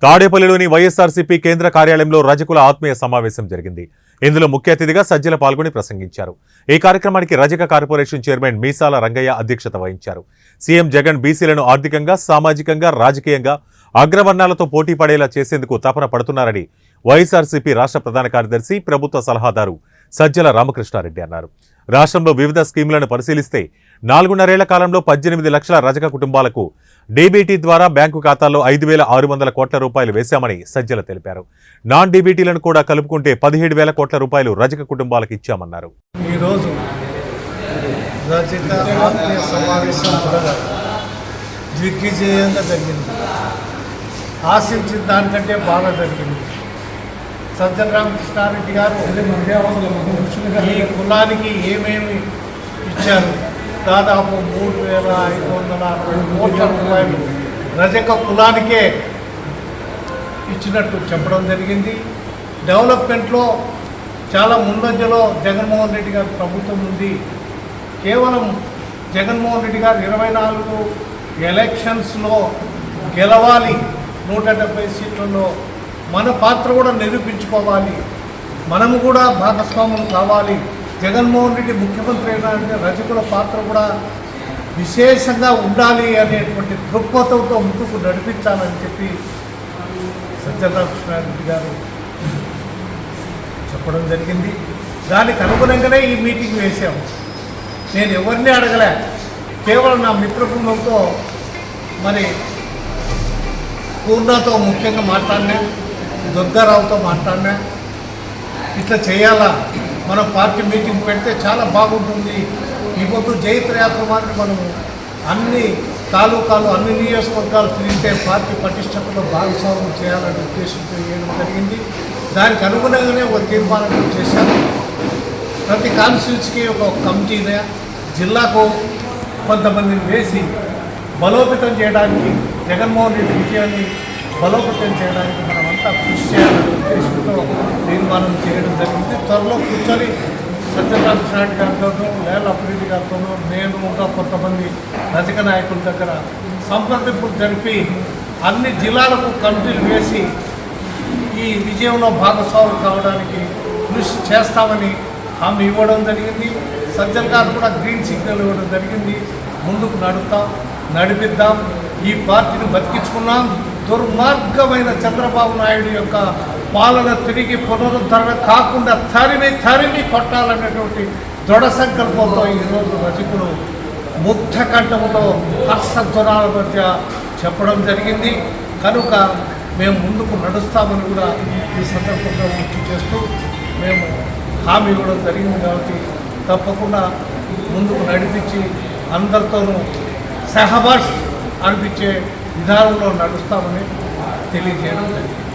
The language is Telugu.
తాడేపల్లిలోని వైఎస్ఆర్సీపీ కేంద్ర కార్యాలయంలో రజకుల ఆత్మీయ సమావేశం జరిగింది. ఇందులో ముఖ్య అతిథిగా సజ్జల పాల్గొని ప్రసంగించారు. ఈ కార్యక్రమానికి రజక కార్పొరేషన్ చైర్మన్ మీసాల రంగయ్య అధ్యక్షత వహించారు. సీఎం జగన్ బీసీలను ఆర్థికంగా, సామాజికంగా, రాజకీయంగా అగ్రవర్ణాలతో పోటీ పడేలా చేసేందుకు తపన పడుతున్నారని వైఎస్ఆర్సీపీ రాష్ట్ర ప్రధాన కార్యదర్శి, ప్రభుత్వ సలహాదారు సజ్జల రామకృష్ణారెడ్డి అన్నారు. రాష్ట్రంలో వివిధ స్కీములను పరిశీలిస్తే 4.5 ఏళ్ల కాలంలో 18 లక్షల రజక కుటుంబాలకు డీబీటీ ద్వారా బ్యాంకు ఖాతాల్లో 5,600 కోట్ల రూపాయలు వేశామని సజ్జల తెలిపారు. నాన్ డీబీటీలను కూడా కలుపుకుంటే 17,000 కోట్ల రూపాయలు రజక కుటుంబాలకు ఇచ్చామన్నారు. ఈరోజు రజక ఆత్మీయ సమావేశం కూడా దిగ్విజయంగా జరిగింది. ఆశించిన దానికంటే బాగా జరిగింది. సజ్జల రామకృష్ణారెడ్డి గారు ఈ కులానికి ఏమేమి ఇచ్చారు, దాదాపు 3,560 కోట్ల రూపాయలు రజక కులానికే ఇచ్చినట్టు చెప్పడం జరిగింది. డెవలప్మెంట్లో చాలా ముందంజలో జగన్మోహన్ రెడ్డి గారి ప్రభుత్వం ఉంది. కేవలం జగన్మోహన్ రెడ్డి గారు 24 ఎలక్షన్స్లో గెలవాలి, 170 సీట్లలో మన పాత్ర కూడా నిరూపించుకోవాలి, మనము కూడా భాగస్వాములు కావాలి. జగన్మోహన్ రెడ్డి ముఖ్యమంత్రి అయినా రజకుల పాత్ర కూడా విశేషంగా ఉండాలి అనేటువంటి దృక్పథంతో ముందుకు నడిపించాలని చెప్పి సజ్జల రామకృష్ణారెడ్డి గారు చెప్పడం జరిగింది. దానికి అనుగుణంగానే ఈ మీటింగ్ వేశాము. నేను ఎవరిని అడగలే, కేవలం నా మిత్ర బృందంతో, మరి పూర్ణతో ముఖ్యంగా మాట్లాడినా, దుర్గారావుతో మాట్లాడినా, ఇట్లా చేయాలా, మన పార్టీ మీటింగ్ పెడితే చాలా బాగుంటుంది. ఈ పొద్దు జైత్రయాత్ర మాదిరి మనము అన్ని తాలూకాలు, అన్ని నియోజకవర్గాలు తిరిగితే పార్టీ పటిష్టతలో భాగస్వామ్యం చేయాలనే ఉద్దేశంతో చేయడం జరిగింది. దానికి అనుగుణంగానే ఒక తీర్మానం చేశారు. ప్రతి కాన్స్టిట్యూన్సీకి ఒక కమిటీనే, జిల్లాకు కొంతమందిని వేసి బలోపేతం చేయడానికి, జగన్మోహన్ రెడ్డి విజయాన్ని బలోపేతం చేయడానికి మనమంతా కృషి చేయాలనే ఉద్దేశంతో తీర్మానం చేయడం జరిగింది. త్వరలో కూర్చొని సజ్జల రామకృష్ణారెడ్డి గారితోనూ, లేల అప్పిరెడ్డి గారితోనూ, నేను ఇంకా కొంతమంది రజక నాయకుల దగ్గర సంప్రదింపులు జరిపి అన్ని జిల్లాలకు కమిటీలు వేసి ఈ విజయంలో భాగస్వాములు కావడానికి కృషి చేస్తామని హామీ ఇవ్వడం జరిగింది. సజ్జల గారు కూడా గ్రీన్ సిగ్నల్ ఇవ్వడం జరిగింది. ముందుకు నడిపిద్దాం, ఈ పార్టీని బతికించుకున్నాం, దుర్మార్గమైన చంద్రబాబు నాయుడు యొక్క పాలన తిరిగి పునరుద్ధరణ కాకుండా తరిమి కొట్టాలనేటువంటి దృఢ సంకల్పంతో ఈరోజు రజకులు ముగ్ధ కంఠముతో హర్షధ్వనాల మధ్య చెప్పడం జరిగింది. కనుక మేము ముందుకు నడుస్తామని కూడా ఈ సందర్భంగా గుర్తు చేస్తూ మేము హామీ ఇవ్వడం జరిగింది. కాబట్టి తప్పకుండా ముందుకు నడిపించి అందరితోనూ సహబాష్ అనిపించే విధానంలో నడుస్తామని తెలియజేయడం జరిగింది.